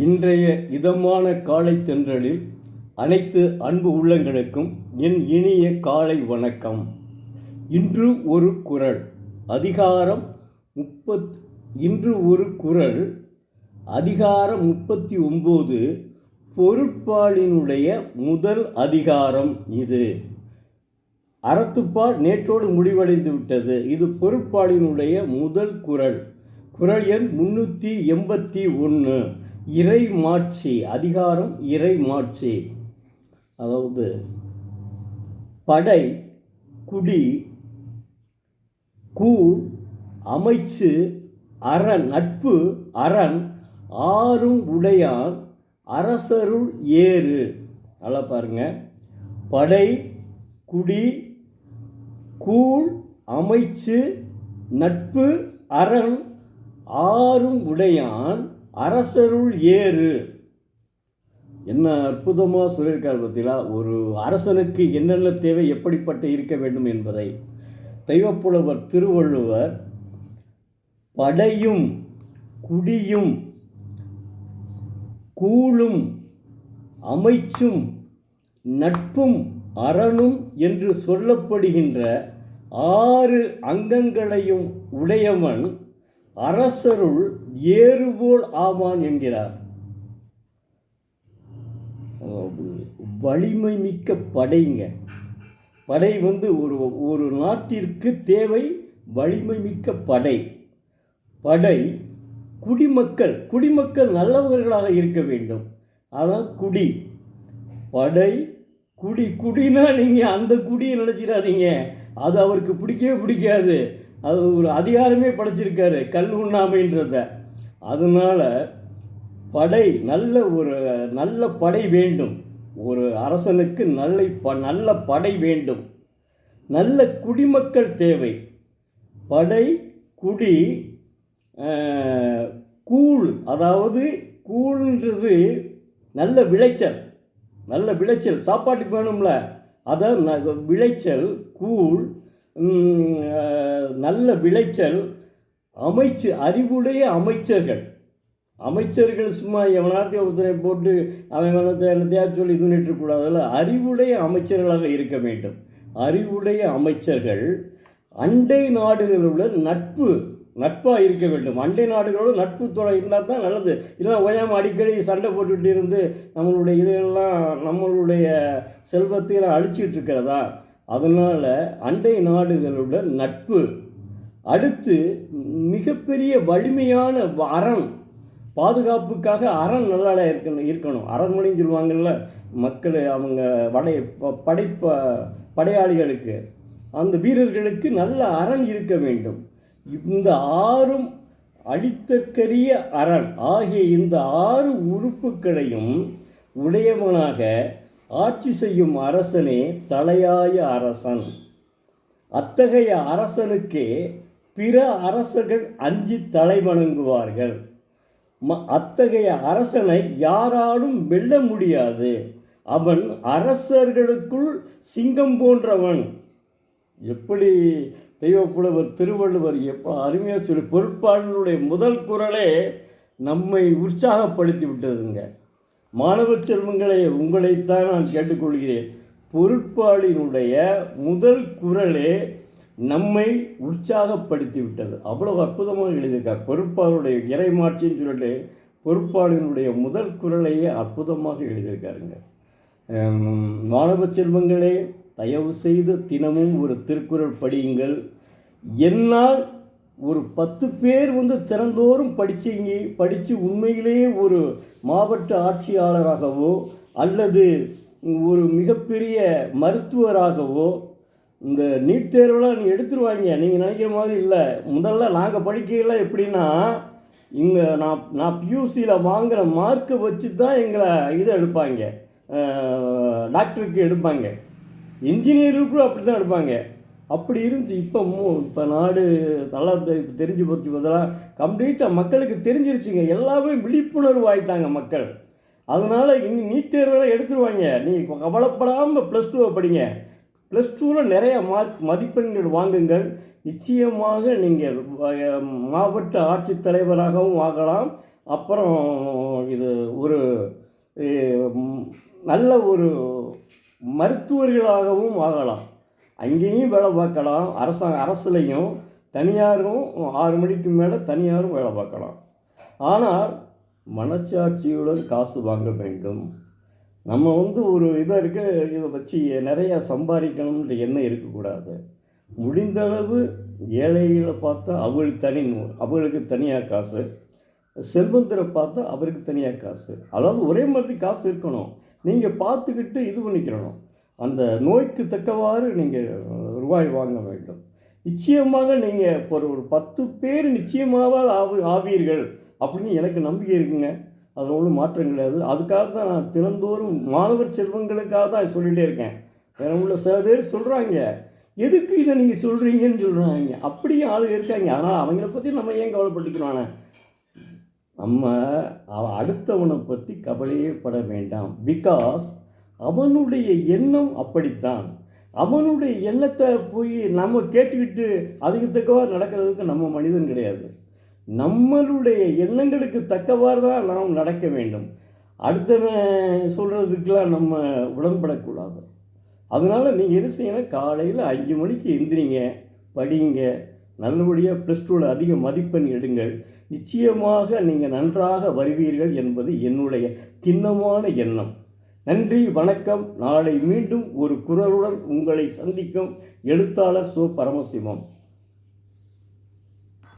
இன்றைய இதமான காலை தென்றலில் அனைத்து அன்பு உள்ளங்களுக்கும் என் இனிய காலை வணக்கம். இன்று ஒரு குறள் அதிகாரம் இன்று ஒரு குறள் அதிகாரம் 39 பொருட்பாலினுடைய முதல் அதிகாரம். இது அறத்துப்பால் நேற்றோடு முடிவடைந்து விட்டது. இது பொருட்பாலினுடைய முதல் குறள். குறள் எண் 381. இறை மாட்சி அதிகாரம். இறை மாட்சி அதாவது படை, குடி, கூழ், அமைச்சு, அரண், நட்பு, அரண் ஆறும் உடையான் அரசருள் ஏறு. நல்லா பாருங்க. படை, குடி, கூழ், அமைச்சு, நட்பு, அரண் ஆறும் உடையான் அரசருள் ஏறு. என்ன அற்புதமாக சொல்லியிருக்கார் பார்த்தீங்களா? ஒரு அரசனுக்கு என்னென்ன தேவை, எப்படிப்பட்ட இருக்க வேண்டும் என்பதை தெய்வப்புலவர் திருவள்ளுவர் படையும் குடியும் கூழும் அமைச்சும் நட்பும் அரணும் என்று சொல்லப்படுகின்ற 6 அங்கங்களையும் உடையவன் அரசருள் ஏறுபோல் ஆவான் என்கிறார். வலிமை மிக்க படைங்க. படை ஒரு நாட்டிற்கு தேவை வலிமை மிக்க படை. படை, குடிமக்கள் நல்லவர்களாக இருக்க வேண்டும். அதான் குடி. படை, குடினா நீங்கள் அந்த குடியை நினச்சிடாதீங்க, அது அவருக்கு பிடிக்கவே பிடிக்காது. அது ஒரு அதிகாரமே படைச்சிருக்காரு, கல் உண்ணாமைன்றத. அதனால் படை, நல்ல படை வேண்டும். ஒரு அரசனுக்கு நல்ல படை வேண்டும். நல்ல குடிமக்கள் தேவை. படை, குடி, கூழ், அதாவது கூழ்ன்றது நல்ல விளைச்சல் சாப்பாட்டுக்கு வேணும்ல, அதான் விளைச்சல். கூழ், நல்ல விளைச்சல். அமைச்சு, அறிவுடைய அமைச்சர்கள் சும்மா எவனாத்தையும் ஒருத்தரை போட்டு அவன் என்னத்தையா சொல்லி இது நிட்டுக்கூடாதுல்ல. அறிவுடைய அமைச்சர்களாக இருக்க வேண்டும். அறிவுடைய அமைச்சர்கள் அண்டை நாடுகளுடன் நட்பாக இருக்க வேண்டும். அண்டை நாடுகளோட நட்பு தொலை இருந்தால் தான் நல்லது. இல்லைன்னா ஓயாமல் அடிக்கடி சண்டை போட்டுக்கிட்டு இருந்து நம்மளுடைய செல்வத்தையெல்லாம் அழிச்சிட்டு இருக்கிறதா? அதனால் அண்டை நாடுகளுடன் நட்பு. அடுத்து மிகப்பெரிய வலிமையான அரண், பாதுகாப்புக்காக அரண் நல்லா இருக்கணும். அரண்மனைன்னு சொல்லுவாங்கள்ல மக்கள், அவங்க படையாளிகளுக்கு, அந்த வீரர்களுக்கு நல்ல அரண் இருக்க வேண்டும். இந்த 6 அழித்தற்கரிய அரண் ஆகிய இந்த 6 உறுப்புகளையும் உடையவனாக ஆட்சி செய்யும் அரசனே தலையாய அரசன். அத்தகைய அரசனுக்கே பிற அரசர்கள் அஞ்சி தலைவணங்குவார்கள். அத்தகைய அரசனை யாராலும் வெல்ல முடியாது. அவன் அரசர்களுக்குள் சிங்கம் போன்றவன். எப்படி தெய்வப்புலவர் திருவள்ளுவர் அருமையாக சொல்லி, பொருட்பாலினுடைய முதல் குறளே நம்மை உற்சாகப்படுத்தி விட்டதுங்க. மாணவ செல்வங்களே, உங்களைத்தான் நான் கேட்டுக்கொள்கிறேன். பொருட்பாலினுடைய முதல் குறளே நம்மை உற்சாகப்படுத்தி விட்டது. அவ்வளவு அற்புதமாக எழுதியிருக்கார். பொருட்பாலுடைய இறைமாட்சின்னு சொல்லிட்டு பொருட்பாலினுடைய முதல் குறளையே அற்புதமாக எழுதியிருக்காருங்க. மாணவ செல்வங்களே, தயவு செய்து தினமும் ஒரு திருக்குறள் படியுங்கள். என்னால் ஒரு 10 பேர் தினந்தோறும் படித்து உண்மையிலேயே ஒரு மாவட்ட ஆட்சியாளராகவோ அல்லது ஒரு மிகப்பெரிய மருத்துவராகவோ, இந்த நீட் தேர்வெல்லாம் நீ எடுத்துருவாங்க. நீங்கள் நினைக்கிற மாதிரி இல்லை. முதல்ல நாங்கள் படிக்கையில் எப்படின்னா, இங்கே நான் பியூசியில் வாங்குகிற மார்க்கை வச்சு தான் எங்களை எடுப்பாங்க, டாக்டருக்கு எடுப்பாங்க, இன்ஜினியருக்கும் அப்படி தான் எடுப்பாங்க. அப்படி இருந்துச்சு. இப்போ நாடு நல்லா தெரிஞ்சு போச்சு. பதிலாக கம்ப்ளீட்டாக மக்களுக்கு தெரிஞ்சிருச்சுங்க. எல்லாமே விழிப்புணர்வு ஆகிட்டாங்க மக்கள். அதனால் நீட் தேர்வெல்லாம் எடுத்துருவாங்க. நீங்கள் கவலைப்படாமல் +2 படிங்க. +2ல் நிறைய மதிப்பெண்கள் வாங்குங்கள். நிச்சயமாக நீங்கள் மாவட்ட ஆட்சித்தலைவராகவும் ஆகலாம் அப்புறம் இது ஒரு நல்ல ஒரு மருத்துவர்களாகவும் ஆகலாம். அங்கேயும் வேலை பார்க்கலாம். அரசுலேயும் தனியாரும் 6 மணிக்கு மேலே தனியாரும் வேலை பார்க்கலாம். ஆனால் மனச்சாட்சியுடன் காசு வாங்க வேண்டும். நம்ம ஒரு இதாக இதை வச்சு நிறையா சம்பாதிக்கணுன்ற எண்ணம் இருக்கக்கூடாது. முடிந்தளவு ஏழைகளை பார்த்தா அவங்களுக்கு தனியாக காசு, செல்வந்தரை பார்த்தா அவருக்கு தனியாக காசு. அதாவது ஒரே மாதிரி காசு இருக்கணும். நீங்கள் பார்த்துக்கிட்டு இது பண்ணிக்கிறணும். அந்த நோய்க்கு தக்கவாறு நீங்கள் ரூபாய் வாங்க வேண்டும். நிச்சயமாக நீங்கள் ஒரு 10 பேர் நிச்சயமாக ஆவீர்கள் அப்படின்னு எனக்கு நம்பிக்கை இருக்குங்க. அதில் ஒன்றும் மாற்றம் கிடையாது. அதுக்காக தான் நான் தினந்தோறும் மாணவர் செல்வங்களுக்காக தான் சொல்லிகிட்டே இருக்கேன். வேறு உள்ள சில பேர் சொல்கிறாங்க, எதுக்கு இதை நீங்கள் சொல்கிறீங்கன்னு சொல்கிறாங்க. அப்படியும் ஆளுங்க இருக்காங்க. அதனால் அவங்கள பற்றி நம்ம ஏன் கவலைப்பட்டுக்கிறானே? நம்ம அடுத்தவனை பற்றி கவலையே பட வேண்டாம். பிகாஸ் அவனுடைய எண்ணம் அப்படித்தான். அவனுடைய எண்ணத்தை போய் நம்ம கேட்டுக்கிட்டு அதுக்கு தக்கவாறு நடக்கிறதுக்கு நம்ம மனிதன் கிடையாது. நம்மளுடைய எண்ணங்களுக்கு தக்கவாறு தான் நாம் நடக்க வேண்டும். அடுத்தவன் சொல்கிறதுக்கெலாம் நம்ம உடன்படக்கூடாது. அதனால் நீங்கள் என்ன செய்யணும், காலையில் 5 மணிக்கு எந்திரிங்க, படிங்க, நல்லபடியாக +2ல் அதிக மதிப்பெண் எடுங்கள். நிச்சயமாக நீங்கள் நன்றாக வருவீர்கள் என்பது என்னுடைய திண்ணமான எண்ணம். நன்றி, வணக்கம். நாளை மீண்டும் ஒரு குரலுடன் உங்களை சந்திக்கும் எழுத்தாளர் சோ. பரமசிவம்.